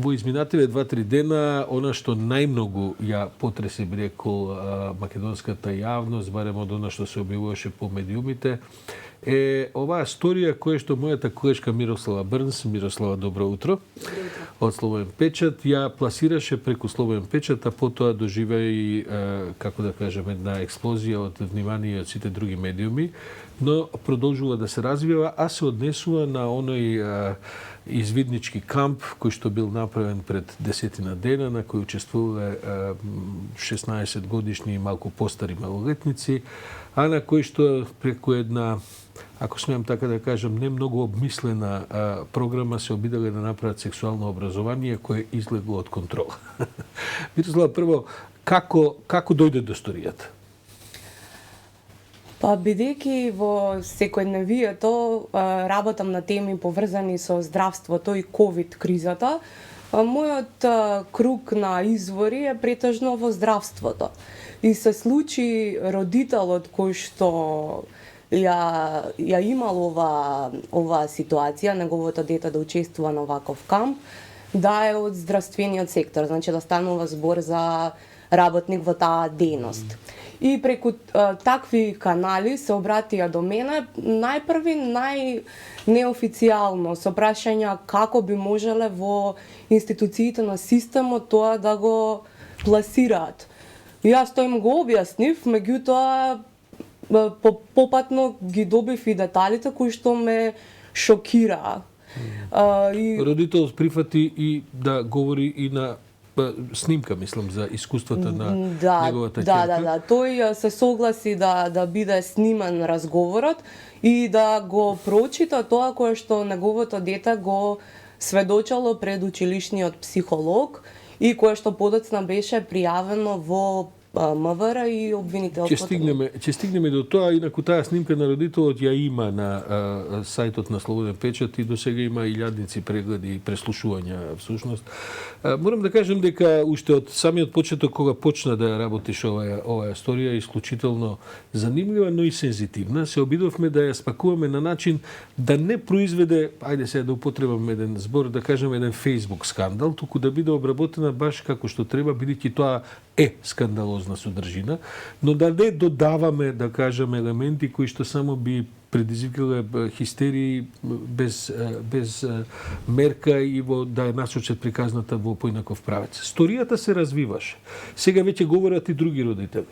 во изминативе 2-3 дена, она што најмногу ја потресе, би рекол, македонската јавност, барем од она што се објавуваше по медиумите, е оваа сторија која што мојата колешка Мирослава Брнс, Мирослава, добро утро, од Слободен печат, ја пласираше преку Слободен печат, а потоа доживеа и, како да кажем, една експлозија од внимание од сите други медиуми, но продолжува да се развива, а се однесува на оној извиднички камп кој што бил направен пред 10 дена, на кој учествувале 16 годишни и малку постари малолетници, а на кој што преку една, ако смеам така да кажам, не многу обмислена програма се обиделе да направат сексуално образование кое излегло од контрола. Мирослава, прво, како дојде до историјата? Па, бидејќи во секојдневието работам на теми поврзани со здравството и ковид кризата, мојот круг на извори е претежно во здравството. И се случи родителот кој што ја имал оваа ситуација, неговото дете да учествува на ваков камп, да е од здравствениот сектор, значи да станува збор за работник во таа дејност. И преку такви канали се обратија до мене најпрви, неофицијално, со прашања како би можеле во институциите на системот тоа да го пласираат. Јас тоа им го објаснив, меѓутоа попатно ги добив и деталите кои што ме шокираа. Родителот прифати и да говори и на снимка, мислам, за искуствата на неговата ќерка. Да. Тој се согласи да биде снимен разговорот и да го прочита тоа кое што неговото дете го сведочало пред училишниот психолог и кое што подоцна беше пријавено во МВР и обвинителството. Ќе стигнеме до тоа, инаку таа снимка на родителот ја има на сајтот на Слободен печат и до сега има илјадници прегледи и преслушувања всушност. Морам да кажем дека уште од самиот почеток кога почна да работиш оваа историја е исклучително занимлива, но и сензитивна. Се обидовме да ја спакуваме на начин да не произведе, ајде сега да употребам еден збор, да кажем еден Facebook скандал, туку да биде обработена баш како што треба, бидејќи тоа е скандалозна содржина, но да не додаваме, да кажем, елементи кои што само би предизвикале хистерии без мерка и да ја насочат приказната во поинаков правец. Сторијата се развиваше. Сега веќе говорат и други родители.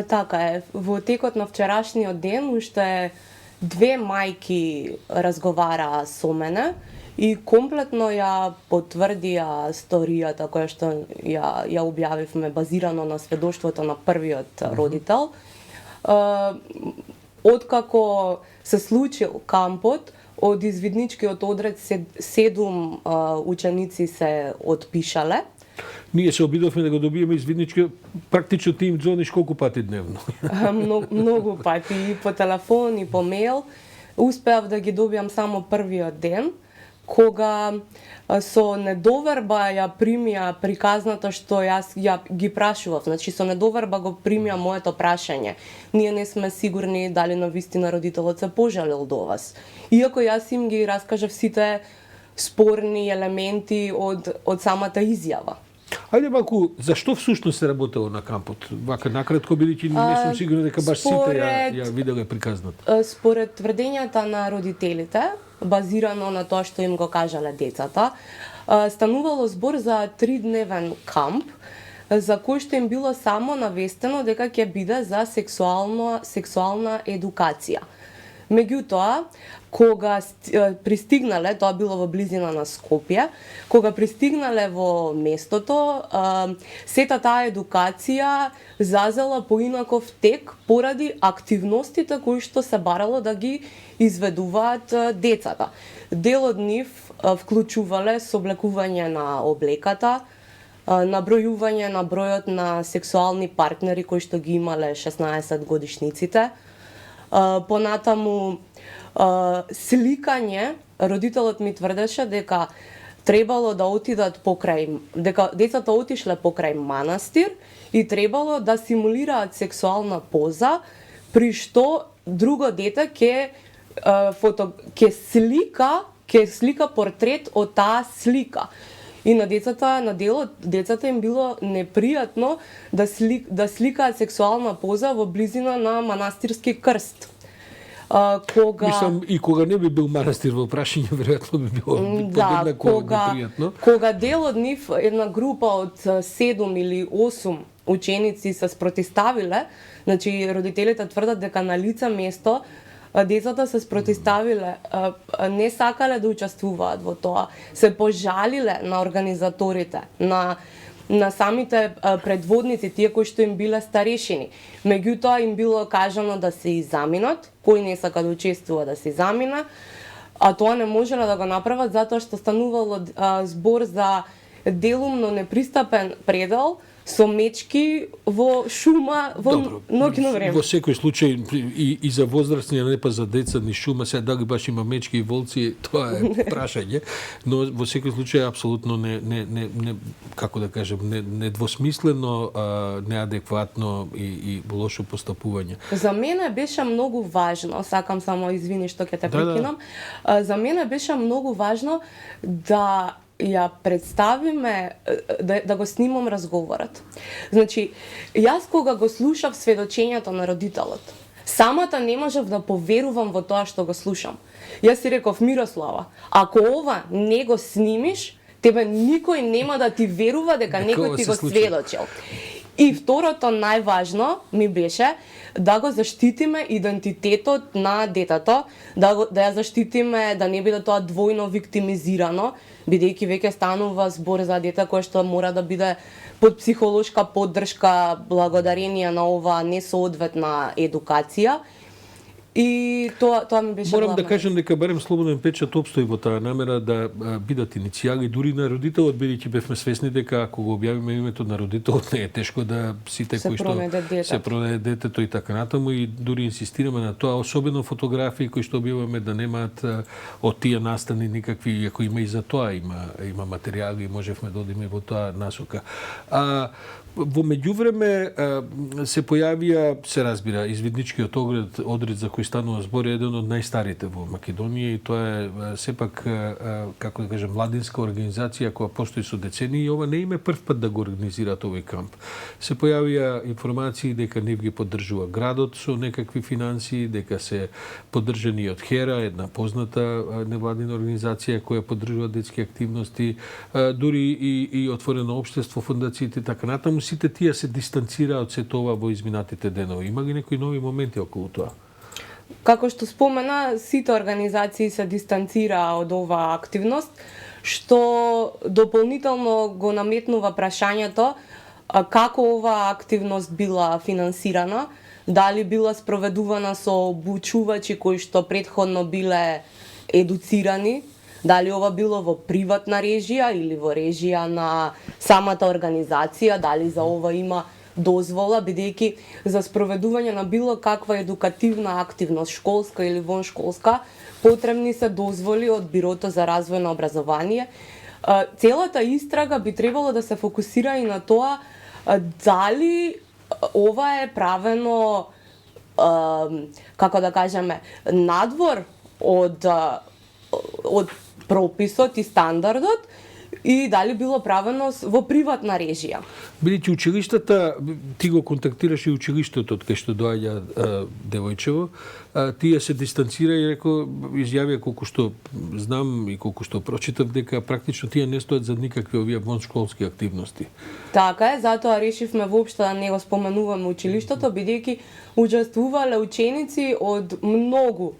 Така е. Во текот на вчерашниот ден уште 2 мајки разговараа со мене и комплетно ја потврдија сторијата која што ја објавивме базирано на сведоштвото на првиот родител. Откако се случил кампот, од извидничкиот одред 7 ученици се отпишале. Ние се обидовме да го добиеме извиднички, практично ти им звониш колку пати дневно? Многу пати, и по телефон, и по мејл. Успеав да ги добиам само првиот ден, кога со недоверба ја примија приказната што јас ја ги прашував. Значи, со недоверба го примија моето прашање. Ние не сме сигурни дали навистина родителот се пожалил до вас. Иако јас им ги раскажав сите спорни елементи од самата изјава. Ајде малку, зашто всушност се работело на кампот? Вака накратко, бидејќи не сум сигурен дека баш сите ја виделе приказната. Според тврдењата на родителите, базирано на тоа што им го кажале децата, станувало збор за 3-дневен камп, за кој што им било само навестено дека ќе биде за сексуална едукација. Меѓутоа, кога пристигнале, тоа било во близина на Скопје, кога пристигнале во местото, сета таа едукација зазела поинаков тек поради активностите кои што се барало да ги изведуваат децата. Дел од нив вклучувале соблекување на облеката, набројување на бројот на сексуални партнери кои што ги имале 16 годишниците, понатаму сликање. Родителот ми тврдеше дека требало да отидат дека децата отишле покрај манастир и требало да симулираат сексуална поза, при што друго дете ќе слика портрет од таа слика. И на децата им било непријатно да сликаат сексуална поза во близина на манастирски крст. Мислам, и кога не би бил манастир во прашање, веројатно би било подеднако непријатно. Кога дел од нив, една група од 7 или 8 ученици се спротиставиле, значи родителите тврдат дека на лице место децата се спротиставиле, не сакале да учествуваат во тоа, се пожалиле на организаторите, на самите предводници, тие кои што им биле старешини. Меѓутоа им било кажано да се изаминат, кој не сака да учествува да се замина, а тоа не можеле да го направат затоа што станувало збор за делумно непристапен предел со мечки во шума во ноќно време. Во секој случај и за возрастни, а не па за деца ни шума, сега дали баш има мечки и волци, тоа е прашање, но во секој случај апсолутно не како да кажем, недвосмислено, неадекватно и лошо постапување. За мене беше многу важно, сакам само извини што ќе те прекинам. За мене беше многу важно да ја представиме, да го снимам разговорот. Значи, јас кога го слушав сведочењето на родителот, самата не можев да поверувам во тоа што го слушам. Јас си реков, Мирослава, ако ова не го снимиш, тебе никој нема да ти верува дека некој ти го сведочил. И второто најважно ми беше да го заштитиме идентитетот на детето, да ја заштитиме, да не биде тоа двојно виктимизирано, бидејќи веќе станува збор за дете кое што мора да биде под психолошка поддршка благодарение на оваа несоодветна едукација. И тоа ми беше Морам да кажам дека барем Слободен печат опстои во таа намера да бидат иницијали дури на родителот, бидејќи бевме свесни дека ако го објавиме името на родителот не е тешко да сите кои што се пронајде детето и така натаму, и дури инсистираме на тоа, особено фотографии кои што објаваме да немаат од тие настани никакви, ако има и за тоа има материјали и можевме да одиме во тоа насока. Во меѓувреме се појавија, се разбира, извидничкиот одред за кој станува збор е еден од најстарите во Македонија, и тоа е сепак, како да кажем, младинска организација која постои со децении, и ова не име прв пат да го организираат овој камп. Се појавија информации дека нив ги поддржува градот со некакви финансии, дека се поддржани од Хера, една позната невладина организација која поддржува детски активности, дури и Отворено општество, фондациите и така натаму. Сите тие се дистанцираат од сето ова во изминатите денови. Има ги некои нови моменти околу тоа? Како што спомена, сите организации се дистанцираа од оваа активност, што дополнително го наметнува прашањето како оваа активност била финансирана, дали била спроведувана со обучувачи кои што претходно биле едуцирани, дали ова било во приватна режија или во режија на самата организација, дали за ова има дозвола, бидејќи за спроведување на било каква едукативна активност, школска или воншколска, потребни се дозволи од Бирото за развој на образование. Целата истрага би требало да се фокусира и на тоа дали ова е правено, како да кажеме, надвор од прописот и стандардот, и дали било правено во приватна режија. Бидејќи училиштата, ти го контактираше и училиштето од кај што доаѓа девојчево, тие се дистанцира и изјавија колку што знам и колку што прочитав дека практично тие не стоят за никакви овие воншколски активности. Така е, затоа решивме воопшто да не го споменуваме училиштето, бидејќи учествувале ученици од многу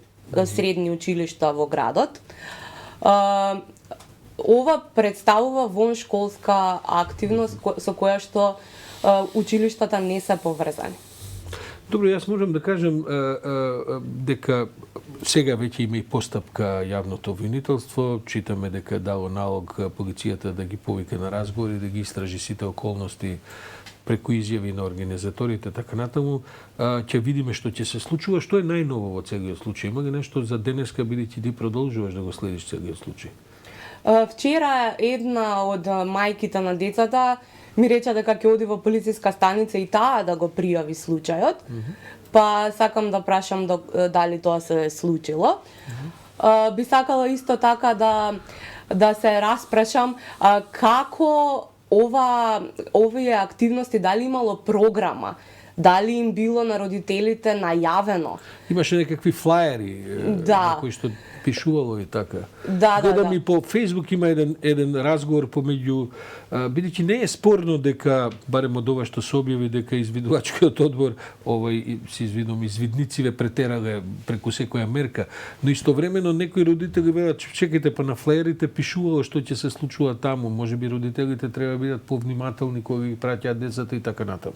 средни училишта во градот. Ова представува воншколска активност со која што училиштата не се поврзани. Добро, јас можам да кажем дека сега веќе има и постапка јавното обвинителство. Читаме дека дало налог полицијата да ги повика на разговори, да ги истражи сите околности преку изјави на организаторите, така натаму. Ќе видиме што ќе се случува. Што е најново во целиот случај? Има ли нешто за денеска, бидејќи ти продолжуваш да го следиш целиот случај? Вчера една од мајките на децата ми рече дека ќе оди во полициска станица и таа да го пријави случајот. Па сакам да прашам дали тоа се случило. Би сакала исто така да да се распрашам како овие активности, дали имало програма, дали им било на родителите најавено. Имаше некакви флаери Да. на кои што пишувало и така. Да, Гледам да. и по Фейсбук има еден разговор помеѓу бидејќи не е спорно дека барем од ова што се објави дека извидувачкиот одбор се извидувам извиднициве претерале преку секоја мерка, но истовремено некои родители велат чекајте па на флаерите пишувало што ќе се случува таму, можеби родителите треба да бидат повнимателни кога ги праќаат децата и така натаму.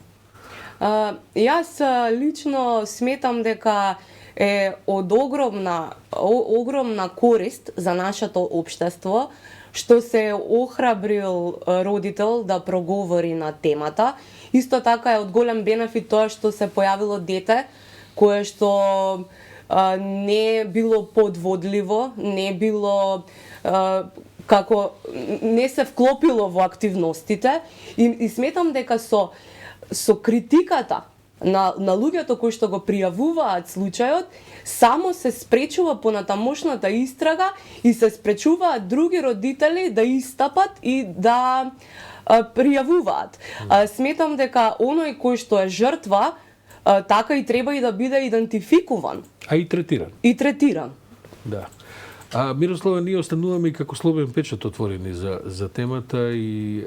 Јас лично сметам дека е од огромна корист за нашето општество што се охрабрил родител да проговори на темата. Исто така е од голем бенефит тоа што се појавило дете кое што не било подводливо, не било како не се вклопило во активностите и сметам дека со критиката на луѓето кои што го пријавуваат случајот, само се спречува понатамошната истрага и се спречуваат други родители да истапат и да пријавуваат. Сметам дека оној кој што е жртва, така и треба и да биде идентификуван. А и третиран. И третиран. Да. Мирослава, ние остануваме и како слободен печат отворени за темата и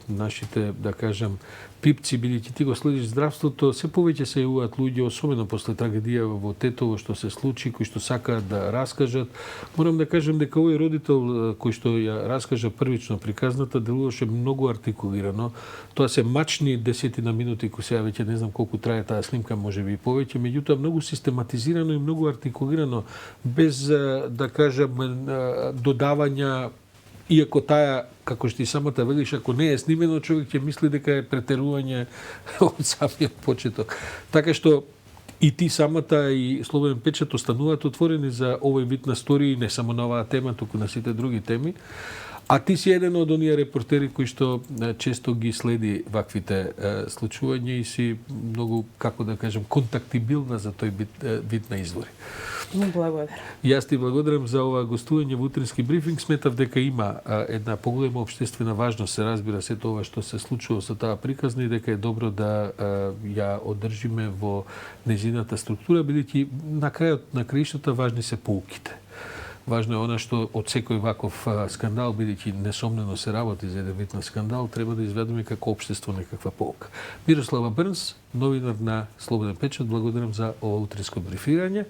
нашите, да кажам, пипци, бидејќи ти го следиш здравството, се повеќе се јавуваат луѓе, особено после трагедија во Тетово што се случи, кои што сакаат да раскажат. Морам да кажам дека овој родител кој што ја раскажа првично приказната делуваше многу артикулирано. Тоа се мачни 10 минути, кои сега веќе не знам колку трае таа снимка, можеби и повеќе, меѓутоа многу систематизирано и многу артикулирано, без да кажам додавања. Иако таа, како што и самата велиш, ако не е снимено, човек ќе мисли дека е претерување од самиот почеток. Така што и ти самата и Слободен печат остануваат отворени за овој вид на стории, не само на оваа тема, туку на сите други теми. А ти си еден од оние репортери кои што често ги следи ваквите случувања и си многу, како да кажем, контактибилна за тој вид на извори. Благодарам. Јас ти благодарам за ова гостување во утрински брифинг. Сметав дека има една поголема општествена важност, се разбира се тоа што се случува со таа приказна и дека е добро да ја одржиме во нејзината структура, бидејќи на крајот на краиштата важни се поуките. Важно е она што од секој ваков скандал, бидејќи несомнено се работи за еден вид на скандал, треба да изведеме како општество некаква полка. Мирослава Брнс, новинар на Слободен печат, благодарам за ова утринско брифирање.